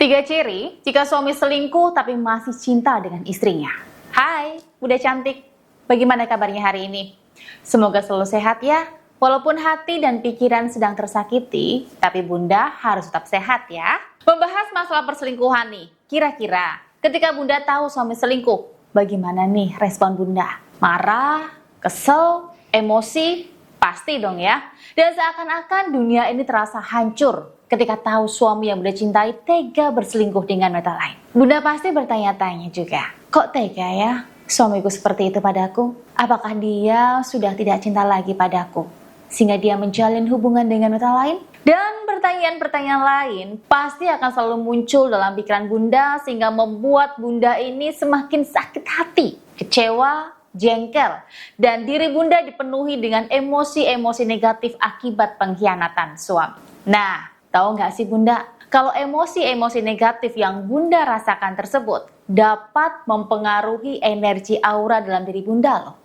Tiga ciri jika suami selingkuh tapi masih cinta dengan istrinya. Hai, Bunda cantik. Bagaimana kabarnya hari ini? Semoga selalu sehat ya. Walaupun hati dan pikiran sedang tersakiti, tapi Bunda harus tetap sehat ya. Membahas masalah perselingkuhan nih. Kira-kira ketika Bunda tahu suami selingkuh, bagaimana nih respon Bunda? Marah, kesel, emosi? Pasti dong ya. Dan seakan-akan dunia ini terasa hancur ketika tahu suami yang Bunda cintai tega berselingkuh dengan wanita lain. Bunda pasti bertanya-tanya juga, kok tega ya suamiku seperti itu padaku? Apakah dia sudah tidak cinta lagi padaku sehingga dia menjalin hubungan dengan wanita lain? Dan pertanyaan-pertanyaan lain pasti akan selalu muncul dalam pikiran Bunda sehingga membuat Bunda ini semakin sakit hati, kecewa, jengkel, dan diri Bunda dipenuhi dengan emosi-emosi negatif akibat pengkhianatan suami. Nah, tahu nggak sih Bunda, kalau emosi-emosi negatif yang Bunda rasakan tersebut dapat mempengaruhi energi aura dalam diri Bunda loh.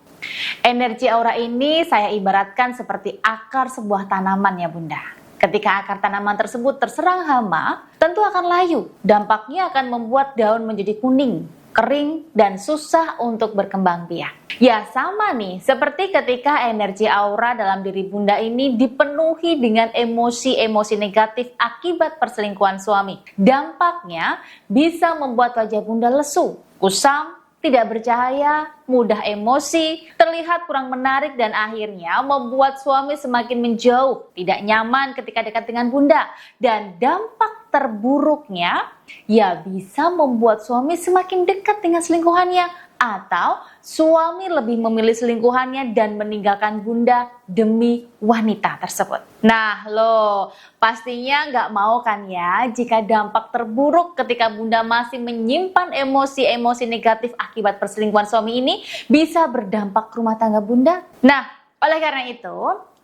Energi aura ini saya ibaratkan seperti akar sebuah tanaman ya Bunda. Ketika akar tanaman tersebut terserang hama, tentu akan layu. Dampaknya akan membuat daun menjadi kuning, kering, dan susah untuk berkembang biak. Ya sama nih, seperti ketika energi aura dalam diri Bunda ini dipenuhi dengan emosi-emosi negatif akibat perselingkuhan suami. Dampaknya bisa membuat wajah Bunda lesu, kusam, tidak bercahaya, mudah emosi, terlihat kurang menarik dan akhirnya membuat suami semakin menjauh, tidak nyaman ketika dekat dengan Bunda. Dan dampak terburuknya ya bisa membuat suami semakin dekat dengan selingkuhannya atau suami lebih memilih selingkuhannya dan meninggalkan Bunda demi wanita tersebut. Nah loh, pastinya nggak mau kan ya jika dampak terburuk ketika Bunda masih menyimpan emosi-emosi negatif akibat perselingkuhan suami ini bisa berdampak ke rumah tangga Bunda. Nah, oleh karena itu,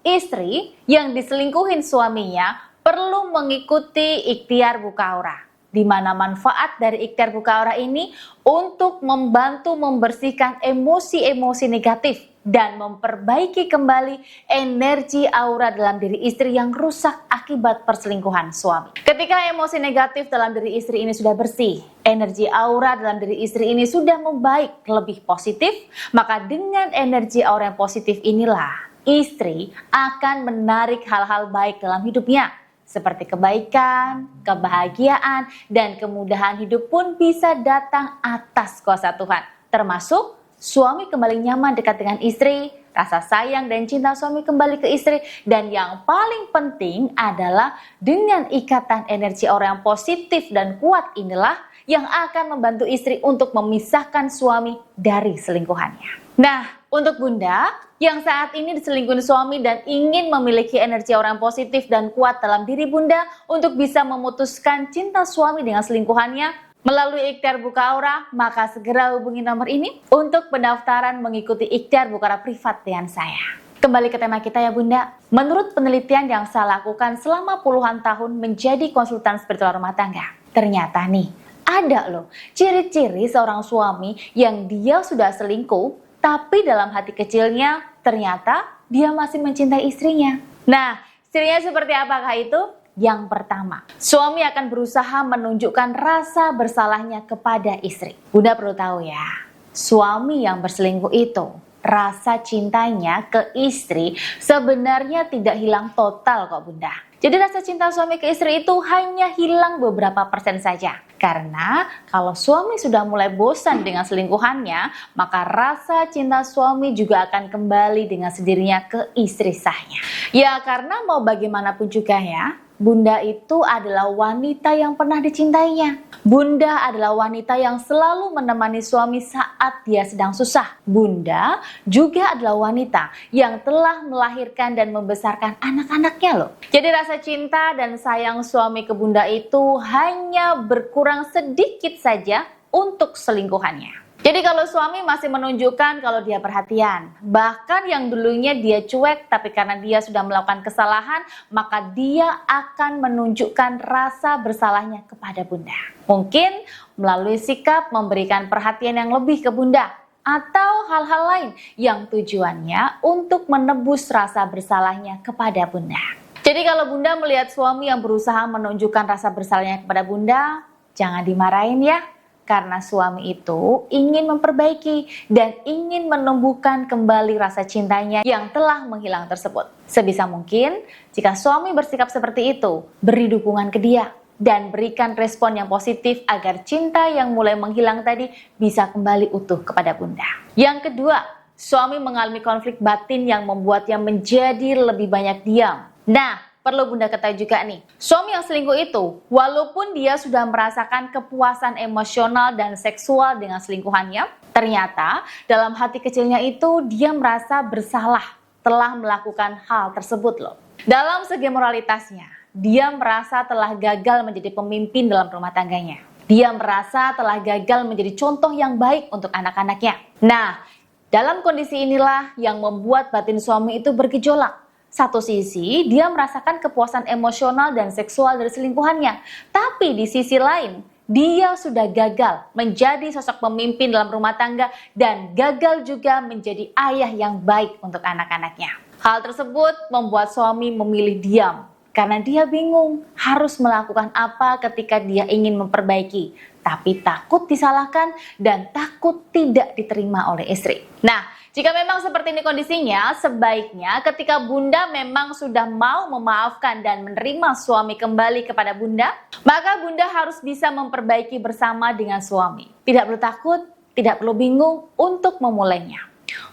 istri yang diselingkuhin suaminya perlu mengikuti ikhtiar buka aura, di mana manfaat dari ikhtiar buka aura ini untuk membantu membersihkan emosi-emosi negatif dan memperbaiki kembali energi aura dalam diri istri yang rusak akibat perselingkuhan suami. Ketika emosi negatif dalam diri istri ini sudah bersih, energi aura dalam diri istri ini sudah membaik lebih positif, maka dengan energi aura yang positif inilah istri akan menarik hal-hal baik dalam hidupnya, seperti kebaikan, kebahagiaan, dan kemudahan hidup pun bisa datang atas kuasa Tuhan. Termasuk suami kembali nyaman dekat dengan istri, rasa sayang dan cinta suami kembali ke istri, dan yang paling penting adalah dengan ikatan energi aura yang positif dan kuat inilah yang akan membantu istri untuk memisahkan suami dari selingkuhannya. Nah, untuk Bunda yang saat ini diselingkuhin suami dan ingin memiliki energi aura yang positif dan kuat dalam diri Bunda untuk bisa memutuskan cinta suami dengan selingkuhannya melalui ikhtiar buka aura, maka segera hubungi nomor ini untuk pendaftaran mengikuti ikhtiar buka aura privat dengan saya. Kembali ke tema kita ya Bunda. Menurut penelitian yang saya lakukan selama puluhan tahun menjadi konsultan spiritual rumah tangga, ternyata nih ada loh ciri-ciri seorang suami yang dia sudah selingkuh tapi dalam hati kecilnya ternyata dia masih mencintai istrinya. Nah, cirinya seperti apakah itu? Yang pertama, suami akan berusaha menunjukkan rasa bersalahnya kepada istri. Bunda perlu tahu ya, suami yang berselingkuh itu rasa cintanya ke istri sebenarnya tidak hilang total kok Bunda. Jadi rasa cinta suami ke istri itu hanya hilang beberapa persen saja. Karena kalau suami sudah mulai bosan dengan selingkuhannya, maka rasa cinta suami juga akan kembali dengan sendirinya ke istri sahnya. Ya karena mau bagaimanapun juga ya, Bunda itu adalah wanita yang pernah dicintainya. Bunda adalah wanita yang selalu menemani suami saat dia sedang susah. Bunda juga adalah wanita yang telah melahirkan dan membesarkan anak-anaknya loh. Jadi rasa cinta dan sayang suami ke Bunda itu hanya berkurang sedikit saja untuk selingkuhannya. Jadi kalau suami masih menunjukkan kalau dia perhatian, bahkan yang dulunya dia cuek tapi karena dia sudah melakukan kesalahan, maka dia akan menunjukkan rasa bersalahnya kepada Bunda. Mungkin melalui sikap memberikan perhatian yang lebih ke Bunda, atau hal-hal lain yang tujuannya untuk menebus rasa bersalahnya kepada Bunda. Jadi kalau Bunda melihat suami yang berusaha menunjukkan rasa bersalahnya kepada Bunda, jangan dimarahin ya. Karena suami itu ingin memperbaiki dan ingin menumbuhkan kembali rasa cintanya yang telah menghilang tersebut. Sebisa mungkin, jika suami bersikap seperti itu, beri dukungan ke dia dan berikan respon yang positif agar cinta yang mulai menghilang tadi bisa kembali utuh kepada bunda. Yang kedua, suami mengalami konflik batin yang membuatnya menjadi lebih banyak diam. Nah, perlu bunda ketahui juga nih, suami yang selingkuh itu, walaupun dia sudah merasakan kepuasan emosional dan seksual dengan selingkuhannya, ternyata dalam hati kecilnya itu dia merasa bersalah telah melakukan hal tersebut loh. Dalam segi moralitasnya, dia merasa telah gagal menjadi pemimpin dalam rumah tangganya. Dia merasa telah gagal menjadi contoh yang baik untuk anak-anaknya. Nah, dalam kondisi inilah yang membuat batin suami itu bergejolak. Satu sisi, dia merasakan kepuasan emosional dan seksual dari selingkuhannya. Tapi di sisi lain, dia sudah gagal menjadi sosok pemimpin dalam rumah tangga dan gagal juga menjadi ayah yang baik untuk anak-anaknya. Hal tersebut membuat suami memilih diam karena dia bingung harus melakukan apa ketika dia ingin memperbaiki, tapi takut disalahkan dan takut tidak diterima oleh istri. Nah, jika memang seperti ini kondisinya, sebaiknya ketika bunda memang sudah mau memaafkan dan menerima suami kembali kepada bunda, maka bunda harus bisa memperbaiki bersama dengan suami. Tidak perlu takut, tidak perlu bingung untuk memulainya.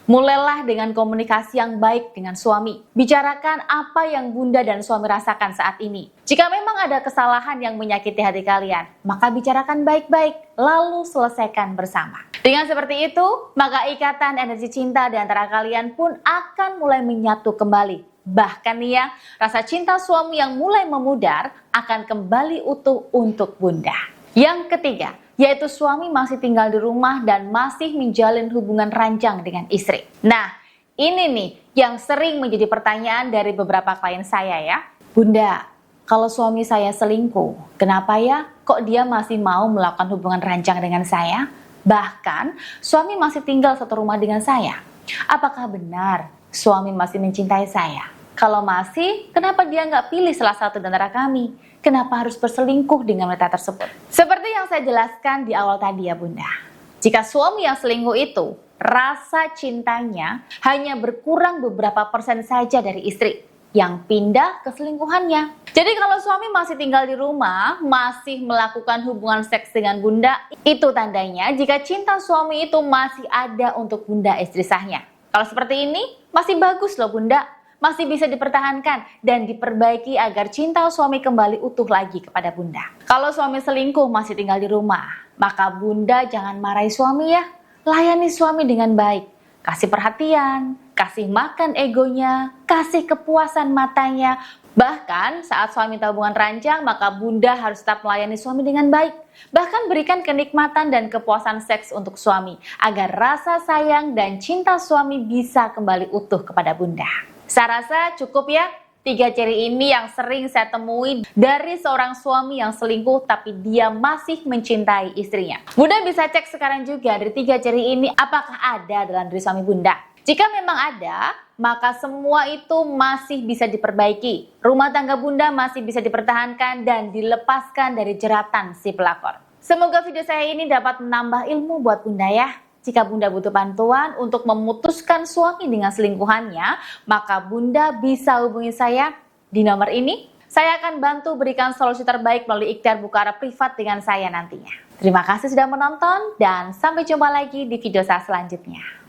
Mulailah dengan komunikasi yang baik dengan suami. Bicarakan apa yang bunda dan suami rasakan saat ini. Jika memang ada kesalahan yang menyakiti hati kalian, maka bicarakan baik-baik, lalu selesaikan bersama. Dengan seperti itu, maka ikatan energi cinta di antara kalian pun akan mulai menyatu kembali. Bahkan nih ya, rasa cinta suami yang mulai memudar akan kembali utuh untuk bunda. Yang ketiga, yaitu suami masih tinggal di rumah dan masih menjalin hubungan ranjang dengan istri. Nah, ini nih yang sering menjadi pertanyaan dari beberapa klien saya ya. Bunda, kalau suami saya selingkuh, kenapa ya kok dia masih mau melakukan hubungan ranjang dengan saya? Bahkan, suami masih tinggal satu rumah dengan saya. Apakah benar suami masih mencintai saya? Kalau masih, kenapa dia nggak pilih salah satu di antara kami? Kenapa harus berselingkuh dengan wanita tersebut? Seperti yang saya jelaskan di awal tadi ya bunda. Jika suami yang selingkuh itu, rasa cintanya hanya berkurang beberapa persen saja dari istri yang pindah ke selingkuhannya. Jadi kalau suami masih tinggal di rumah, masih melakukan hubungan seks dengan bunda, itu tandanya jika cinta suami itu masih ada untuk bunda istri sahnya. Kalau seperti ini, masih bagus loh bunda. Masih bisa dipertahankan dan diperbaiki agar cinta suami kembali utuh lagi kepada bunda. Kalau suami selingkuh masih tinggal di rumah, maka bunda jangan marahi suami ya. Layani suami dengan baik. Kasih perhatian, kasih makan egonya, kasih kepuasan matanya. Bahkan saat suami hubungan ranjang, maka bunda harus tetap melayani suami dengan baik. Bahkan berikan kenikmatan dan kepuasan seks untuk suami, agar rasa sayang dan cinta suami bisa kembali utuh kepada bunda. Saya rasa cukup ya 3 ciri ini yang sering saya temui dari seorang suami yang selingkuh tapi dia masih mencintai istrinya. Bunda bisa cek sekarang juga dari 3 ciri ini apakah ada dalam diri suami bunda. Jika memang ada, maka semua itu masih bisa diperbaiki. Rumah tangga bunda masih bisa dipertahankan dan dilepaskan dari jeratan si pelakor. Semoga video saya ini dapat menambah ilmu buat bunda ya. Jika bunda butuh bantuan untuk memutuskan suami dengan selingkuhannya, maka bunda bisa hubungi saya di nomor ini. Saya akan bantu berikan solusi terbaik melalui ikhtiar buka arah privat dengan saya nantinya. Terima kasih sudah menonton dan sampai jumpa lagi di video saya selanjutnya.